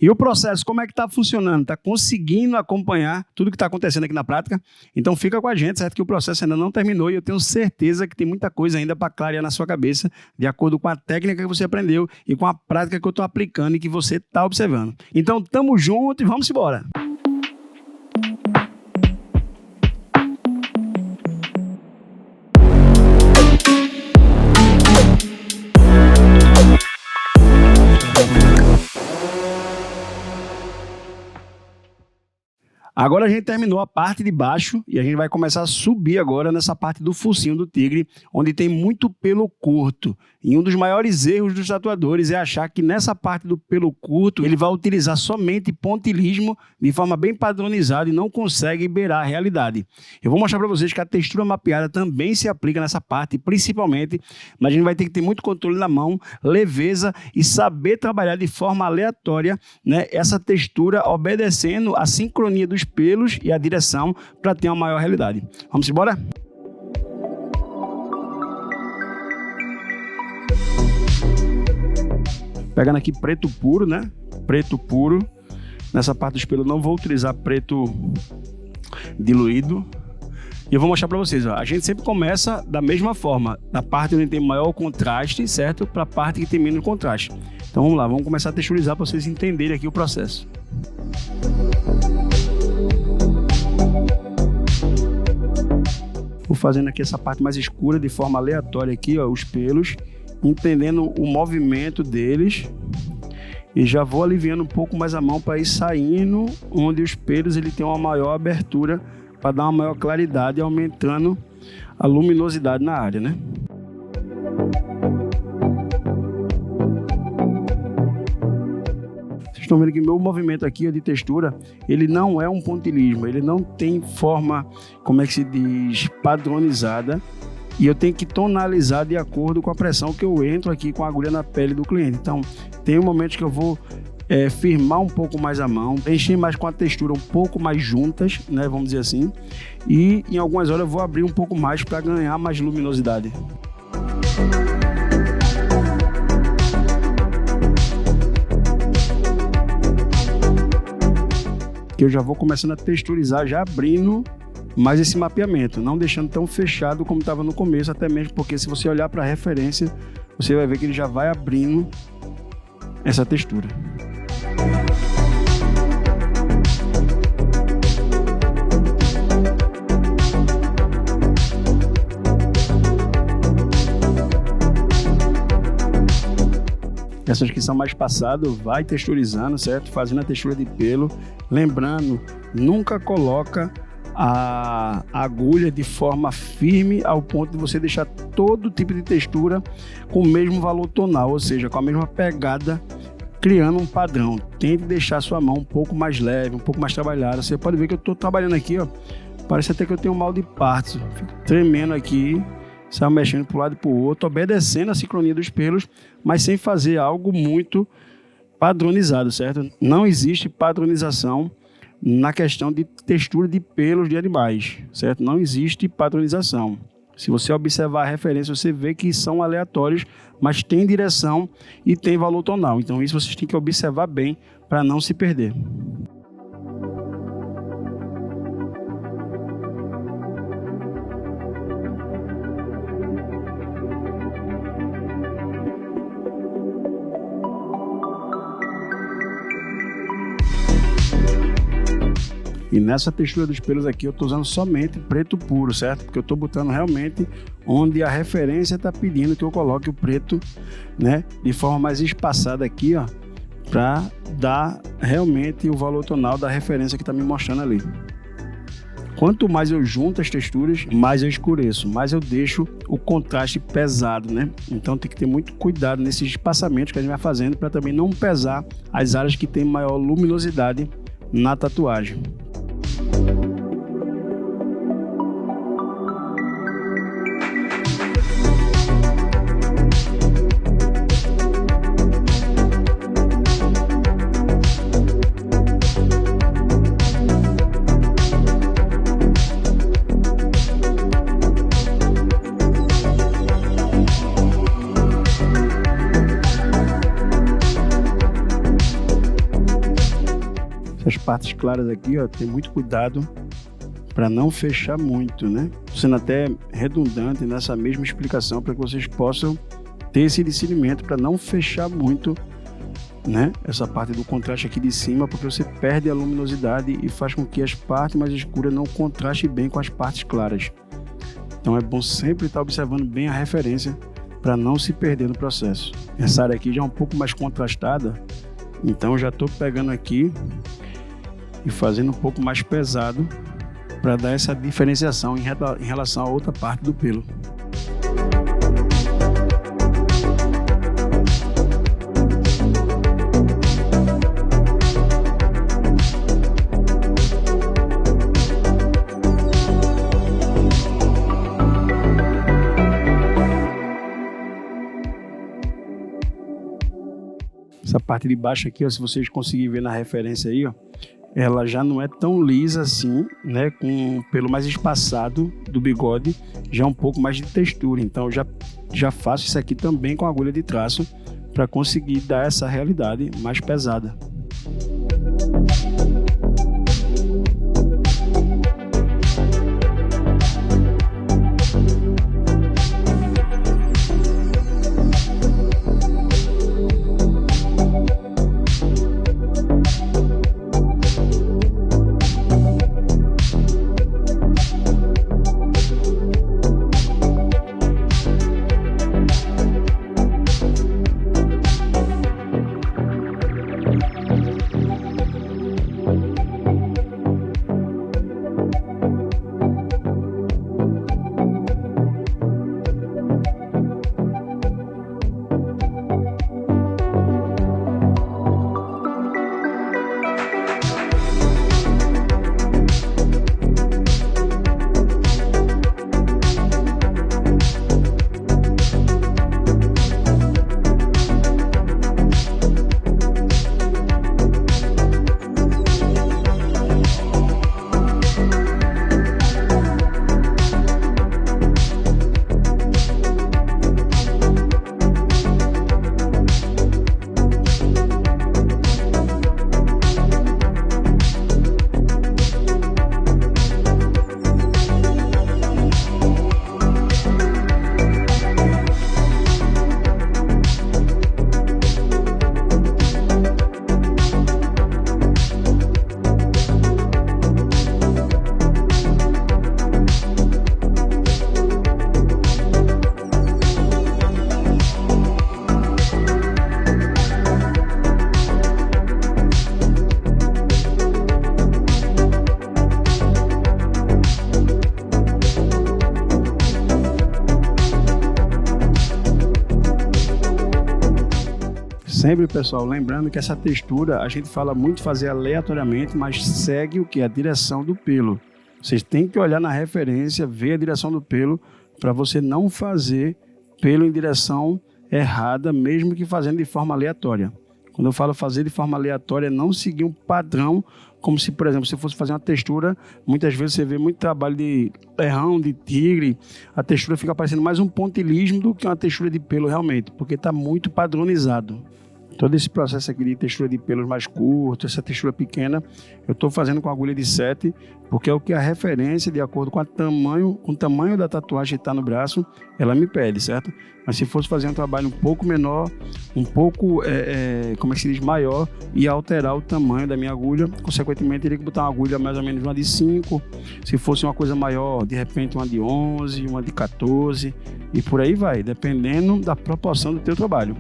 E o processo, como é que está funcionando? Está conseguindo acompanhar tudo que está acontecendo aqui na prática? Então fica com a gente, certo? Que o processo ainda não terminou e eu tenho certeza que tem muita coisa ainda para clarear na sua cabeça, de acordo com a técnica que você aprendeu e com a prática que eu estou aplicando e que você está observando. Então tamo junto e vamos embora! Agora a gente terminou a parte de baixo e a gente vai começar a subir agora nessa parte do focinho do tigre, onde tem muito pelo curto. E um dos maiores erros dos tatuadores é achar que nessa parte do pelo curto ele vai utilizar somente pontilismo de forma bem padronizada e não consegue beirar a realidade. Eu vou mostrar para vocês que a textura mapeada também se aplica nessa parte, principalmente, mas a gente vai ter que ter muito controle na mão, leveza e saber trabalhar de forma aleatória, né, essa textura, obedecendo a sincronia dos pelos e a direção para ter uma maior realidade. Vamos embora? Pegando aqui preto puro, né? Preto puro. Nessa parte dos pelos não vou utilizar preto diluído. E eu vou mostrar para vocês, ó. A gente sempre começa da mesma forma, da parte onde tem maior contraste, certo? Para a parte que tem menos contraste. Então vamos lá, vamos começar a texturizar para vocês entenderem aqui o processo. Vou fazendo aqui essa parte mais escura de forma aleatória aqui, ó, os pelos, entendendo o movimento deles. E já vou aliviando um pouco mais a mão para ir saindo onde os pelos ele tem uma maior abertura para dar uma maior claridade, aumentando a luminosidade na área, né? Vocês estão vendo que meu movimento aqui de textura, ele não é um pontilismo, ele não tem forma, como é que se diz, padronizada, e eu tenho que tonalizar de acordo com a pressão que eu entro aqui com a agulha na pele do cliente. Então, tem momentos que eu vou firmar um pouco mais a mão, encher mais com a textura um pouco mais juntas, né, vamos dizer assim, e em algumas horas eu vou abrir um pouco mais para ganhar mais luminosidade. Que eu já vou começando a texturizar, já abrindo mais esse mapeamento, não deixando tão fechado como estava no começo, até mesmo porque se você olhar para a referência, você vai ver que ele já vai abrindo essa textura. Essas que são mais passadas, vai texturizando, certo? Fazendo a textura de pelo. Lembrando, nunca coloca a agulha de forma firme ao ponto de você deixar todo tipo de textura com o mesmo valor tonal, ou seja, com a mesma pegada, criando um padrão. Tente deixar a sua mão um pouco mais leve, um pouco mais trabalhada. Você pode ver que eu estou trabalhando aqui, ó, parece até que eu tenho mal de parto. Fico tremendo aqui, sai mexendo para um lado e para o outro, obedecendo a sincronia dos pelos, mas sem fazer algo muito padronizado, certo? Não existe padronização na questão de textura de pelos de animais, certo? Não existe padronização. Se você observar a referência, você vê que são aleatórios, mas tem direção e tem valor tonal. Então isso vocês têm que observar bem para não se perder. E nessa textura dos pelos aqui eu estou usando somente preto puro, certo? Porque eu estou botando realmente onde a referência está pedindo que eu coloque o preto, né, de forma mais espaçada aqui, ó, para dar realmente o valor tonal da referência que está me mostrando ali. Quanto mais eu junto as texturas, mais eu escureço, mais eu deixo o contraste pesado, né? Então tem que ter muito cuidado nesses espaçamentos que a gente vai fazendo para também não pesar as áreas que tem maior luminosidade na tatuagem. Essas partes claras aqui, ó, tem muito cuidado para não fechar muito, né? Sendo até redundante nessa mesma explicação para que vocês possam ter esse discernimento para não fechar muito, né? Essa parte do contraste aqui de cima, porque você perde a luminosidade e faz com que as partes mais escuras não contrastem bem com as partes claras. Então é bom sempre estar observando bem a referência para não se perder no processo. Essa área aqui já é um pouco mais contrastada, então eu já estou pegando aqui e fazendo um pouco mais pesado para dar essa diferenciação em relação a outra parte do pelo. Essa parte de baixo aqui, ó, se vocês conseguirem ver na referência aí, ó, ela já não é tão lisa assim, né, com o pelo mais espaçado do bigode, já um pouco mais de textura. Então já faço isso aqui também com agulha de traço para conseguir dar essa realidade mais pesada. Sempre, pessoal, lembrando que essa textura a gente fala muito fazer aleatoriamente, mas segue o que? A direção do pelo. Vocês têm que olhar na referência, ver a direção do pelo, para você não fazer pelo em direção errada, mesmo que fazendo de forma aleatória. Quando eu falo fazer de forma aleatória, é não seguir um padrão, como se, por exemplo, se fosse fazer uma textura, muitas vezes você vê muito trabalho de leão, de tigre, a textura fica parecendo mais um pontilismo do que uma textura de pelo realmente, porque está muito padronizado. Todo esse processo aqui de textura de pelos mais curtos, essa textura pequena, eu estou fazendo com agulha de 7, porque é o que a referência, de acordo com o tamanho da tatuagem que está no braço, ela me pede, certo? Mas se fosse fazer um trabalho um pouco menor, um pouco, como é que se diz, maior, e alterar o tamanho da minha agulha, consequentemente teria que botar uma agulha mais ou menos uma de 5, se fosse uma coisa maior, de repente uma de 11, uma de 14, e por aí vai, dependendo da proporção do teu trabalho.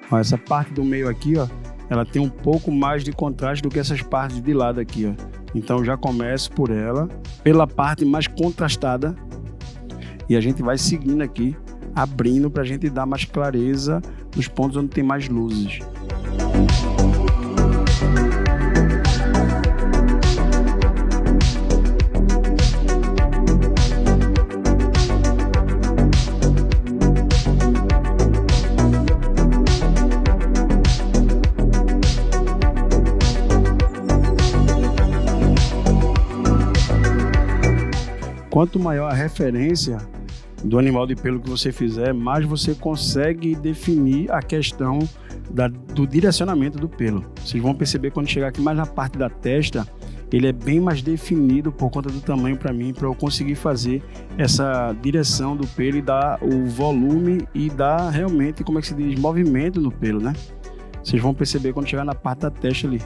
Ó, essa parte do meio aqui, ó, ela tem um pouco mais de contraste do que essas partes de lado aqui, ó. Então já começo por ela, pela parte mais contrastada, e a gente vai seguindo aqui, abrindo para a gente dar mais clareza nos pontos onde tem mais luzes. quanto maior a referência do animal de pelo que você fizer, mais você consegue definir a questão do direcionamento do pelo. Vocês vão perceber quando chegar aqui mais na parte da testa, ele é bem mais definido por conta do tamanho para eu conseguir fazer essa direção do pelo e dar o volume e dar realmente, como é que se diz, movimento no pelo, né? Vocês vão perceber quando chegar na parte da testa ali.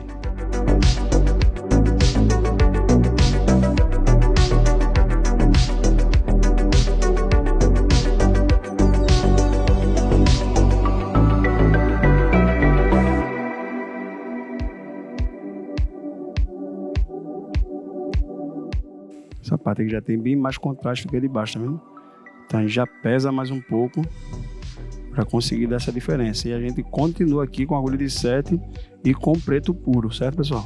Essa parte aqui já tem bem mais contraste do que a de baixo, tá vendo? Então a gente já pesa mais um pouco para conseguir dar essa diferença. E a gente continua aqui com a agulha de 7 e com preto puro, certo, pessoal?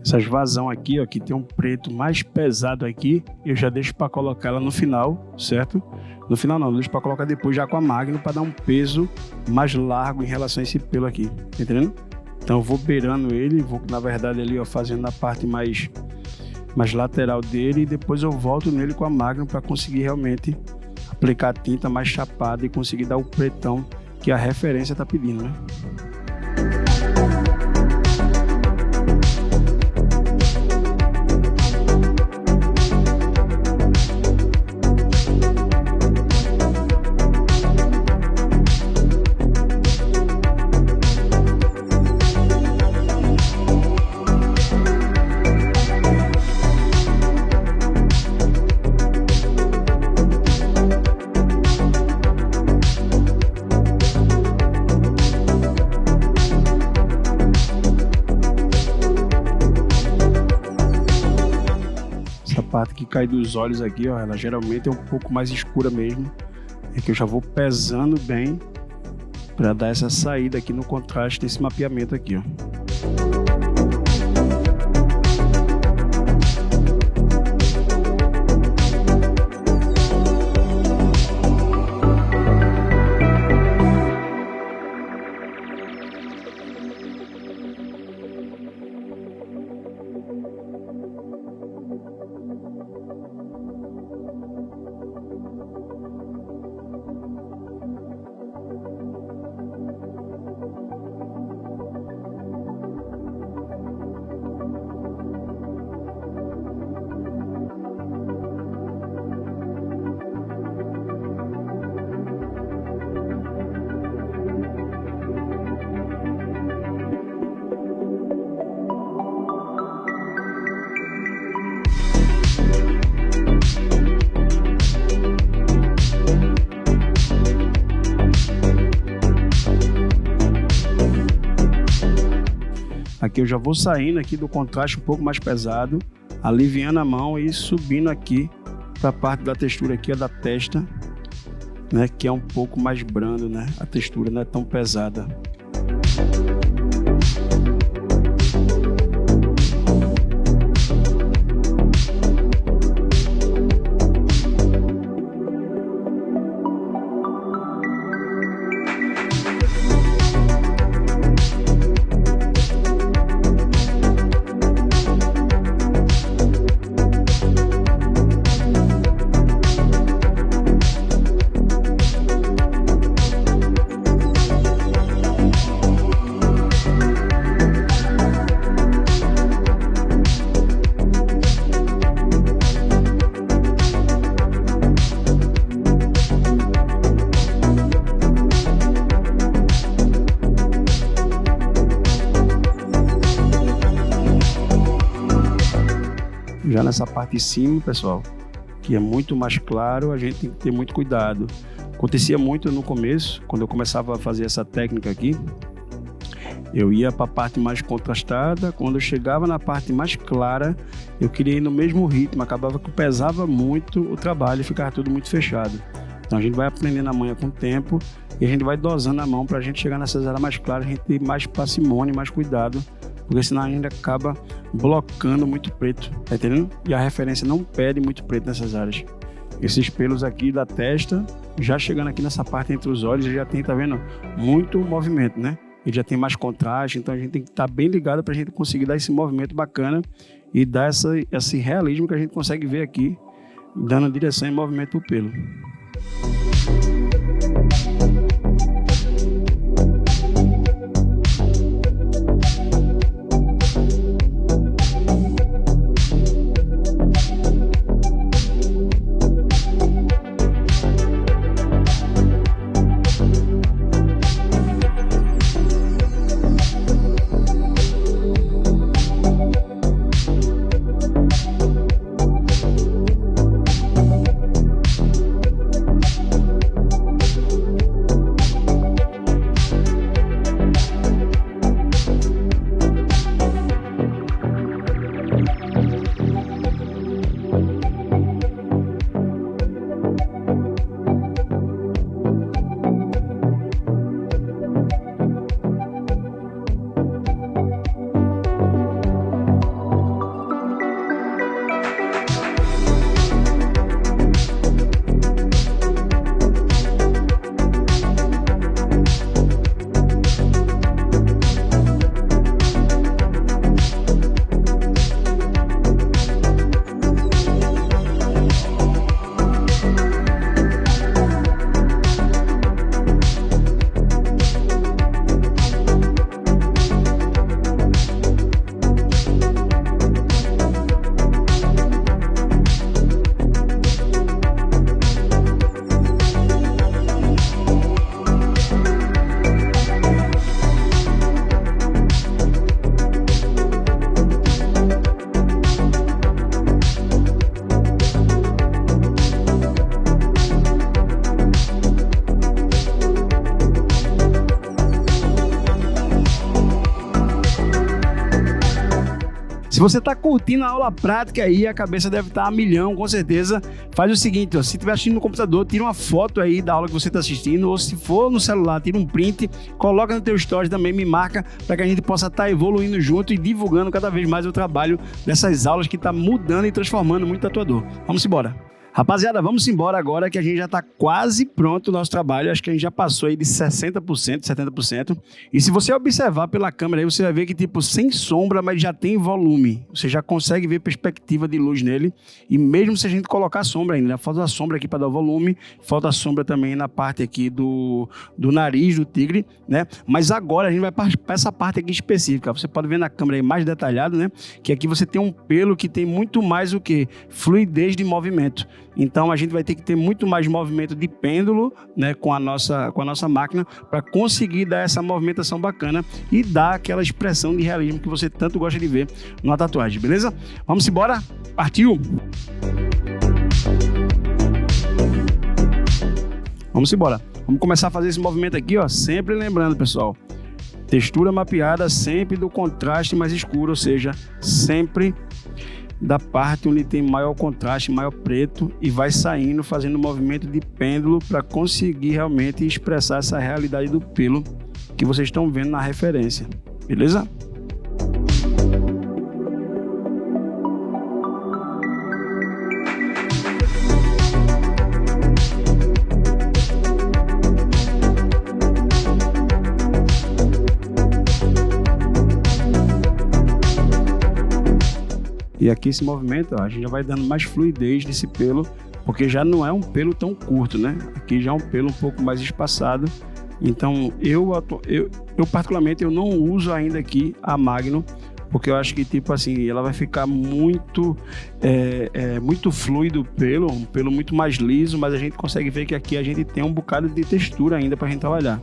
Essas vazão aqui, ó, que tem um preto mais pesado aqui, eu já deixo para colocar ela no final, certo? No final não, eu deixo para colocar depois já com a Magnum para dar um peso mais largo em relação a esse pelo aqui, tá entendendo? Então eu vou beirando ele, vou na verdade ali, ó, fazendo a parte mais lateral dele e depois eu volto nele com a Magnum para conseguir realmente aplicar a tinta mais chapada e conseguir dar o pretão que a referência tá pedindo, né? Essa parte que cai dos olhos aqui, ó, ela geralmente é um pouco mais escura mesmo. É que eu já vou pesando bem para dar essa saída aqui no contraste desse mapeamento aqui, ó. Aqui eu já vou saindo aqui do contraste um pouco mais pesado, aliviando a mão e subindo aqui para a parte da textura aqui, da testa, né, que é um pouco mais brando, né? A textura não é tão pesada. Já nessa parte de cima, pessoal, que é muito mais claro, a gente tem que ter muito cuidado. Acontecia muito no começo, quando eu começava a fazer essa técnica aqui, eu ia para a parte mais contrastada, quando eu chegava na parte mais clara, eu queria ir no mesmo ritmo, acabava que pesava muito o trabalho e ficava tudo muito fechado. Então a gente vai aprendendo a manha com o tempo e a gente vai dosando a mão para a gente chegar nessas áreas mais claras, a gente ter mais parcimônia, mais cuidado, porque senão a gente acaba blocando muito preto, tá entendendo? E a referência não pede muito preto nessas áreas. Esses pelos aqui da testa, já chegando aqui nessa parte entre os olhos, já tem, tá vendo? Muito movimento, né? Ele já tem mais contraste, então a gente tem que estar bem ligado para a gente conseguir dar esse movimento bacana e dar esse realismo que a gente consegue ver aqui, dando a direção e movimento do pelo. Se você está curtindo a aula prática aí, a cabeça deve estar a milhão, com certeza. Faz o seguinte, ó, se estiver assistindo no computador, tira uma foto aí da aula que você está assistindo, ou se for no celular, tira um print, coloca no teu stories também, me marca, para que a gente possa estar evoluindo junto e divulgando cada vez mais o trabalho dessas aulas que está mudando e transformando muito tatuador. Vamos embora. Rapaziada, vamos embora agora que a gente já está quase pronto o nosso trabalho. Acho que a gente já passou aí de 60%, 70%. E se você observar pela câmera aí, você vai ver que tipo, sem sombra, mas já tem volume. Você já consegue ver perspectiva de luz nele. E mesmo se a gente colocar sombra ainda, né? Falta a sombra aqui para dar o volume, falta a sombra também na parte aqui do nariz do tigre, né? Mas agora a gente vai para essa parte aqui específica. Você pode ver na câmera aí mais detalhado, né? Que aqui você tem um pelo que tem muito mais o que? Fluidez de movimento. Então a gente vai ter que ter muito mais movimento de pêndulo, né, com a nossa máquina para conseguir dar essa movimentação bacana e dar aquela expressão de realismo que você tanto gosta de ver numa tatuagem, beleza? Vamos embora? Partiu! Vamos embora. Vamos começar a fazer esse movimento aqui, ó, sempre lembrando, pessoal, textura mapeada sempre do contraste mais escuro, ou seja, sempre da parte onde tem maior contraste, maior preto, e vai saindo, fazendo movimento de pêndulo para conseguir realmente expressar essa realidade do pelo que vocês estão vendo na referência, beleza? E aqui esse movimento, ó, a gente já vai dando mais fluidez nesse pelo, porque já não é um pelo tão curto, né? Aqui já é um pelo um pouco mais espaçado. Então, eu particularmente, eu não uso ainda aqui a Magnum, porque eu acho que, tipo assim, ela vai ficar muito, muito fluido o pelo, um pelo muito mais liso, mas a gente consegue ver que aqui a gente tem um bocado de textura ainda para a gente trabalhar.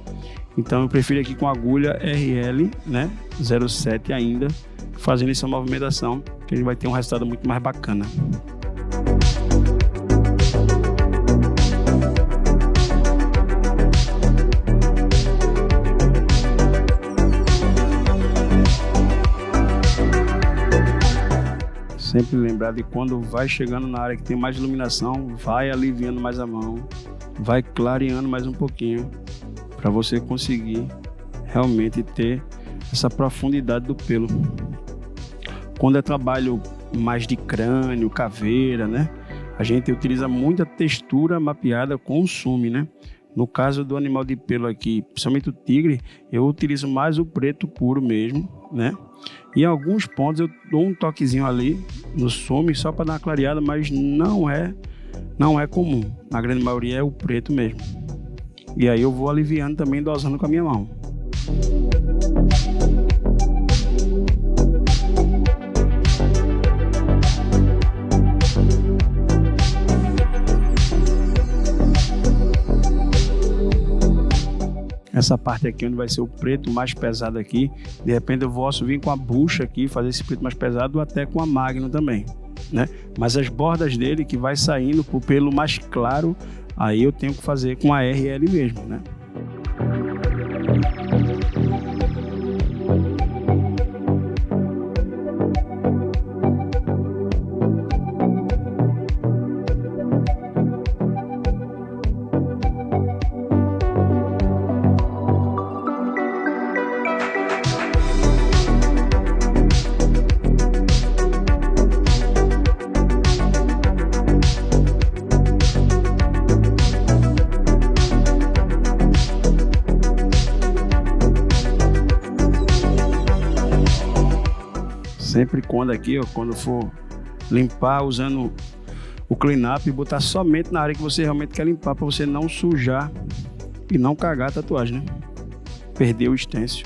Então, eu prefiro aqui com a agulha RL, né? 0,7 ainda, fazendo essa movimentação, que a gente vai ter um resultado muito mais bacana. Sempre lembrar de quando vai chegando na área que tem mais iluminação, vai aliviando mais a mão, vai clareando mais um pouquinho, para você conseguir realmente ter essa profundidade do pelo. Quando é trabalho mais de crânio, caveira, né? A gente utiliza muita textura mapeada com sume, né? No caso do animal de pelo aqui, principalmente o tigre, eu utilizo mais o preto puro mesmo, né? E em alguns pontos eu dou um toquezinho ali no sume só para dar uma clareada, mas não é comum. Na grande maioria é o preto mesmo. E aí eu vou aliviando também, dosando com a minha mão. Essa parte aqui onde vai ser o preto mais pesado aqui, de repente eu posso vir com a bucha aqui, fazer esse preto mais pesado, ou até com a Magnum também, né? Mas as bordas dele que vai saindo pro pelo mais claro, aí eu tenho que fazer com a RL mesmo, né? Sempre quando aqui, ó, quando for limpar usando o clean up, botar somente na área que você realmente quer limpar, para você não sujar e não cagar a tatuagem, né? Perder o stencil.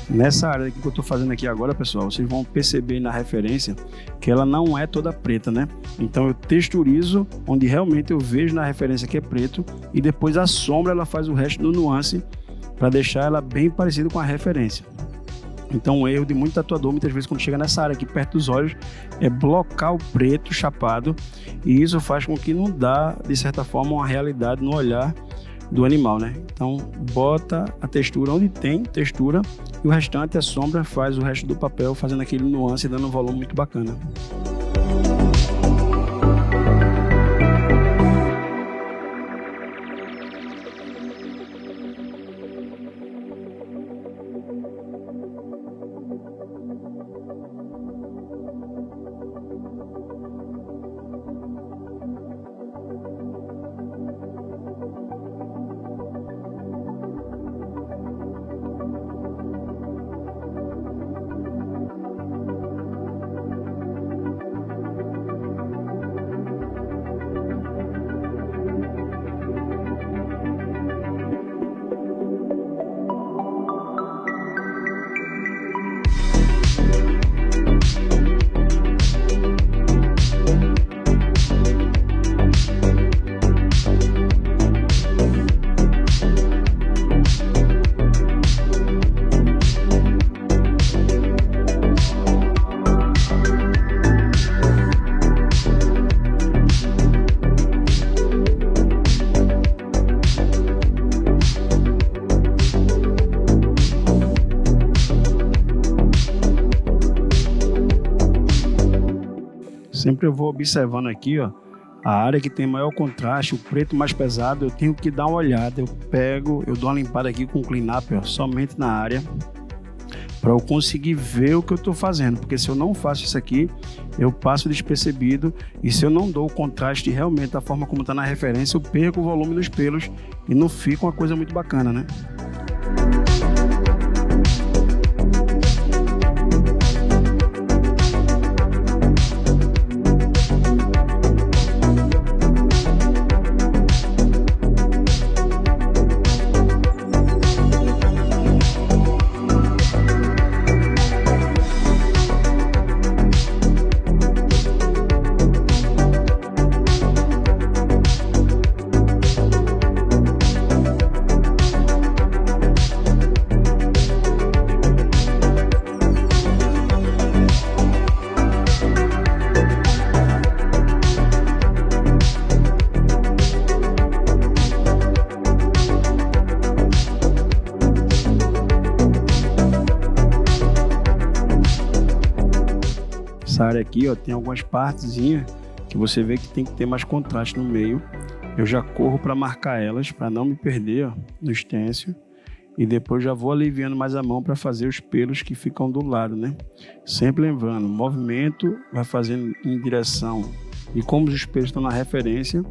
Nessa área que eu estou fazendo aqui agora, pessoal, vocês vão perceber na referência que ela não é toda preta, né? Então eu texturizo onde realmente eu vejo na referência que é preto e depois a sombra ela faz o resto do nuance para deixar ela bem parecida com a referência. Então o erro de muito tatuador, muitas vezes quando chega nessa área aqui perto dos olhos, é blocar o preto chapado, e isso faz com que não dá, de certa forma, uma realidade no olhar do animal, né? Então bota a textura onde tem textura e o restante, a sombra, faz o resto do papel, fazendo aquele nuance e dando um volume muito bacana. Sempre eu vou observando aqui, ó, a área que tem maior contraste, o preto mais pesado, eu tenho que dar uma olhada. Eu pego, eu dou uma limpada aqui com o clean up, ó, somente na área, para eu conseguir ver o que eu estou fazendo, porque se eu não faço isso aqui, eu passo despercebido, e se eu não dou o contraste realmente da forma como está na referência, eu perco o volume dos pelos e não fica uma coisa muito bacana, né? Essa área aqui, ó, tem algumas partezinhas que você vê que tem que ter mais contraste no meio. Eu já corro para marcar elas, para não me perder, ó, no stencil. E depois já vou aliviando mais a mão para fazer os pelos que ficam do lado, né? Sempre lembrando, movimento vai fazendo em direção de como os pelos estão na referência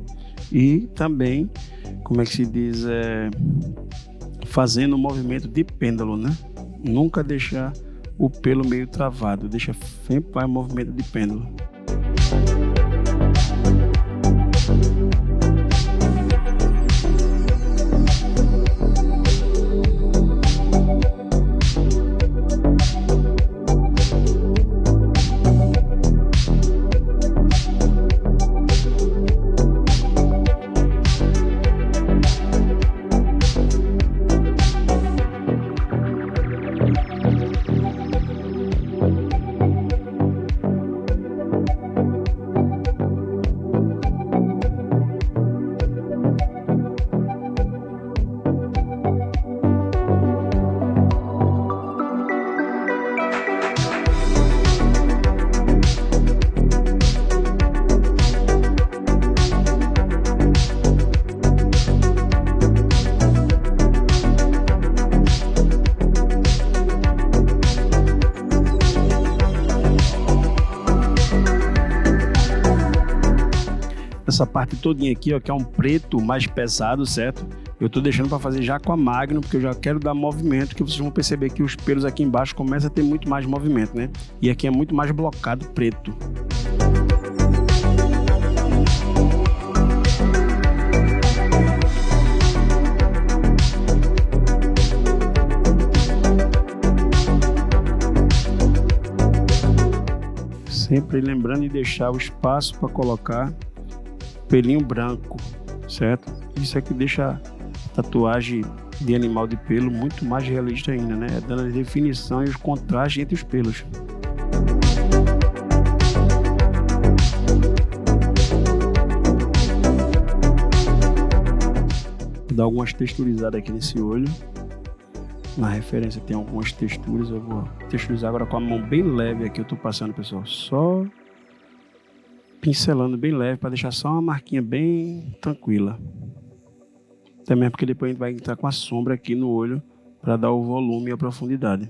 e também, como é que se diz, fazendo um movimento de pêndulo, né? Nunca deixar o pelo meio travado, deixa sempre vai um movimento de pêndulo. Essa parte todinha aqui, ó, que é um preto mais pesado, certo? Eu tô deixando para fazer já com a Magnum, porque eu já quero dar movimento, que vocês vão perceber que os pelos aqui embaixo começam a ter muito mais movimento, né? E aqui é muito mais blocado preto. Sempre lembrando de deixar o espaço para colocar pelinho branco, certo? Isso é que deixa a tatuagem de animal de pelo muito mais realista ainda, né? Dando a definição e os contrastes entre os pelos. Vou dar algumas texturizadas aqui nesse olho. Na referência tem algumas texturas, eu vou texturizar agora com a mão bem leve aqui, eu tô passando, pessoal, só pincelando bem leve para deixar só uma marquinha bem tranquila. Também porque depois a gente vai entrar com a sombra aqui no olho para dar o volume e a profundidade.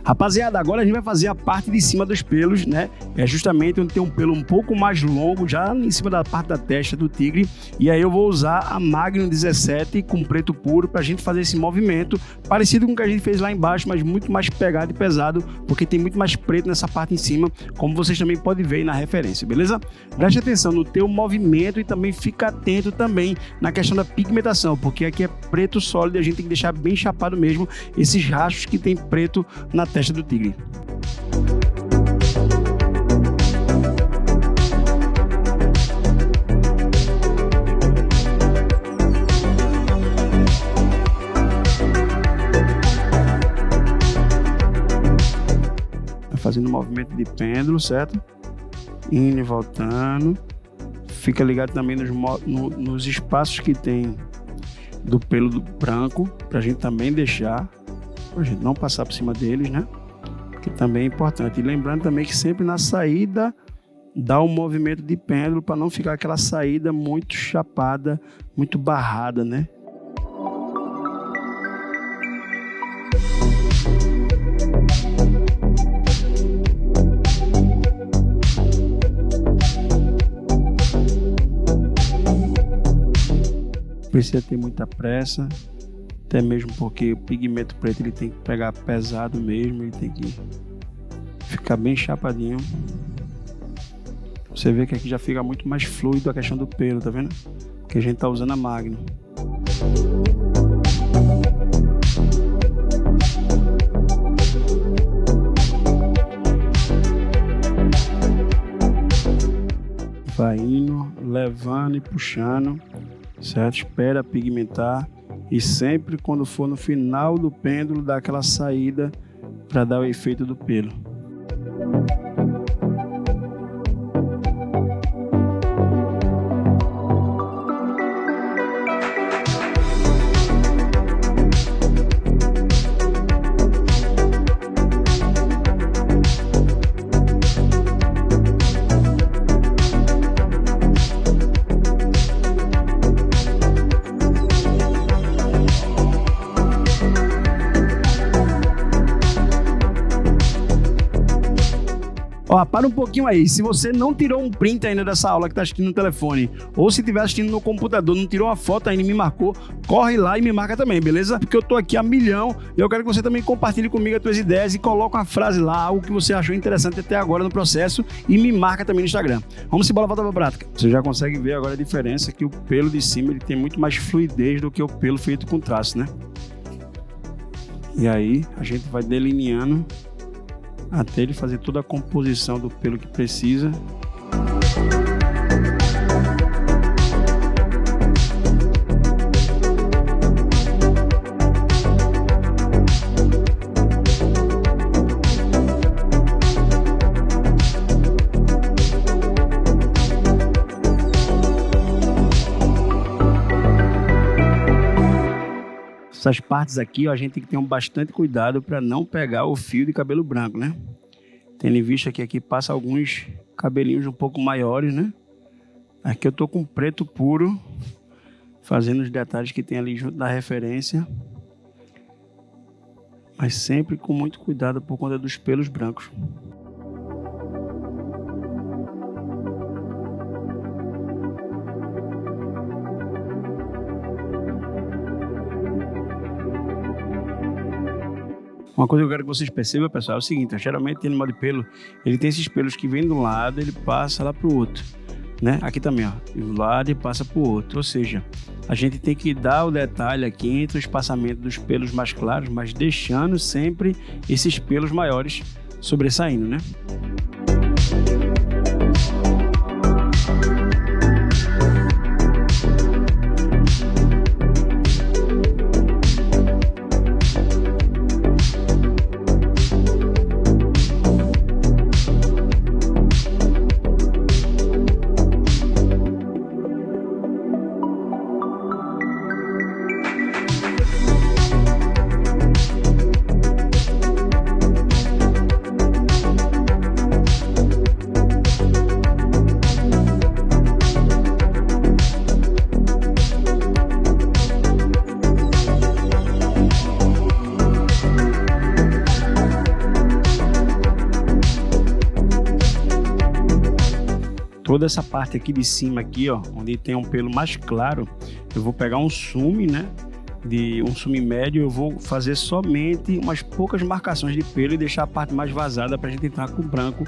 Rapaziada, agora a gente vai fazer a parte de cima dos pelos, né? É justamente onde tem um pelo um pouco mais longo, já em cima da parte da testa do tigre. E aí eu vou usar a Magnum 17 com preto puro pra gente fazer esse movimento, parecido com o que a gente fez lá embaixo, mas muito mais pegado e pesado, porque tem muito mais preto nessa parte em cima, como vocês também podem ver aí na referência, beleza? Preste atenção no teu movimento e também fica atento também na questão da pigmentação, porque aqui é preto sólido e a gente tem que deixar bem chapado mesmo esses rastros que tem preto na testa do tigre. Fazendo um movimento de pêndulo, certo? Indo e voltando. Fica ligado também nos espaços que tem do pelo branco, pra gente também deixar, pra gente não passar por cima deles, né? que também é importante. E lembrando também que sempre na saída dá um movimento de pêndulo para não ficar aquela saída muito chapada, muito barrada, né? Precisa ter muita pressa, até mesmo porque o pigmento preto ele tem que pegar pesado mesmo, ele tem que ficar bem chapadinho. Você vê que aqui já fica muito mais fluido a questão do pelo, tá vendo? Porque a gente tá usando a Magno. Vai indo, levando e puxando, certo? Espera pigmentar e sempre quando for no final do pêndulo dá aquela saída para dar o efeito do pelo. Ó, para um pouquinho aí, se você não tirou um print ainda dessa aula que está assistindo no telefone, ou se estiver assistindo no computador, não tirou uma foto ainda e me marcou, corre lá e me marca também, beleza? Porque eu tô aqui a milhão e eu quero que você também compartilhe comigo as tuas ideias e coloque uma frase lá, algo que você achou interessante até agora no processo e me marca também no Instagram. Vamos embora, volta pra prática. Você já consegue ver agora a diferença que o pelo de cima ele tem muito mais fluidez do que o pelo feito com traço, né? E aí a gente vai delineando até ele fazer toda a composição do pelo que precisa. Essas partes aqui, ó, a gente tem que ter bastante cuidado para não pegar o fio de cabelo branco, né? Tendo em vista que aqui passa alguns cabelinhos um pouco maiores, né? Aqui eu tô com preto puro, fazendo os detalhes que tem ali junto da referência. Mas sempre com muito cuidado por conta dos pelos brancos. Uma coisa que eu quero que vocês percebam, pessoal, é o seguinte: geralmente animal de pelo, ele tem esses pelos que vêm de um lado, ele passa lá pro outro, né? Aqui também, ó, do lado e passa pro outro, ou seja, a gente tem que dar o detalhe aqui entre o espaçamento dos pelos mais claros, mas deixando sempre esses pelos maiores sobressaindo, né? Toda essa parte aqui de cima aqui, ó, onde tem um pelo mais claro, eu vou pegar um sume, né? De um sume médio, eu vou fazer somente umas poucas marcações de pelo e deixar a parte mais vazada para a gente entrar com o branco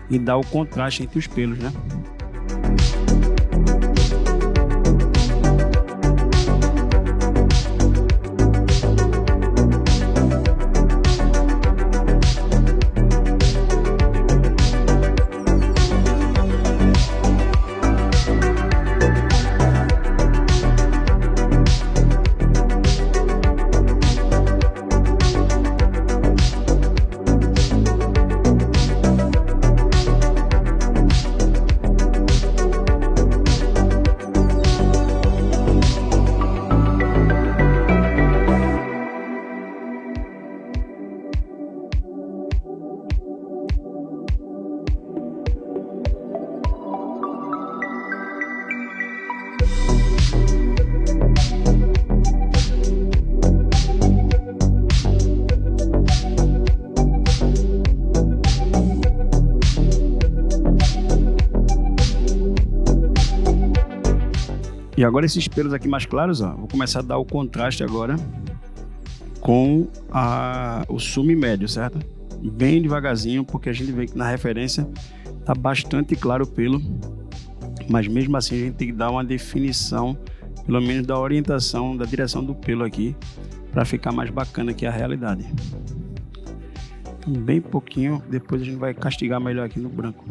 e dar o contraste entre os pelos, né? E agora esses pelos aqui mais claros, ó, vou começar a dar o contraste agora com o sumo médio, certo? Bem devagarzinho, porque a gente vê que na referência tá bastante claro o pelo, mas mesmo assim a gente tem que dar uma definição, pelo menos da orientação, da direção do pelo aqui, para ficar mais bacana aqui a realidade. Bem pouquinho, depois a gente vai castigar melhor aqui no branco.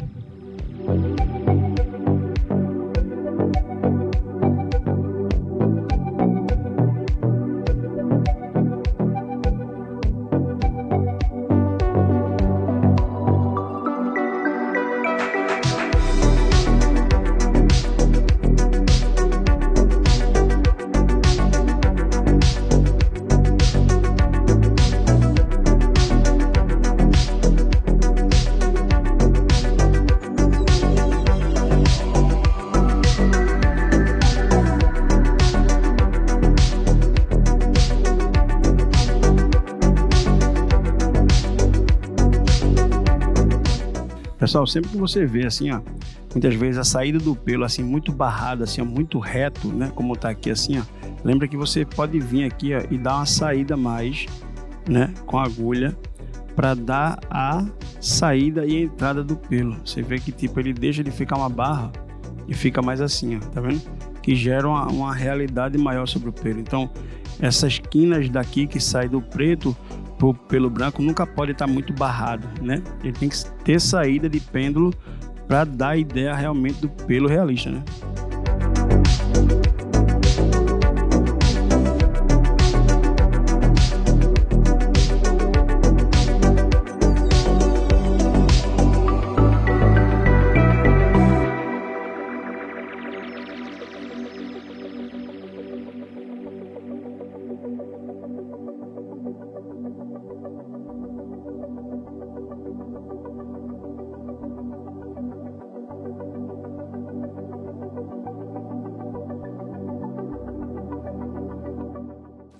Pessoal, sempre que você vê assim, ó, muitas vezes a saída do pelo assim muito barrado, assim, ó, muito reto, né, como tá aqui assim, ó, lembra que você pode vir aqui, ó, e dar uma saída mais, né, com a agulha para dar a saída e a entrada do pelo. Você vê que tipo ele deixa de ficar uma barra e fica mais assim, ó, tá vendo? Que gera uma realidade maior sobre o pelo. Então, essas quinas daqui que sai do preto pro pelo branco nunca pode estar muito barrado, né? Ele tem que ter saída de pêndulo para dar a ideia realmente do pelo realista, né?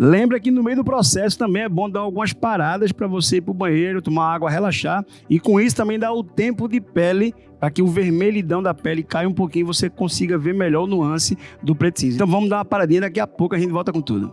Lembra que no meio do processo também é bom dar algumas paradas para você ir para o banheiro, tomar água, relaxar, e com isso também dá o tempo de pele para que o vermelhidão da pele caia um pouquinho e você consiga ver melhor o nuance do preto cinza. Então vamos dar uma paradinha, daqui a pouco a gente volta com tudo.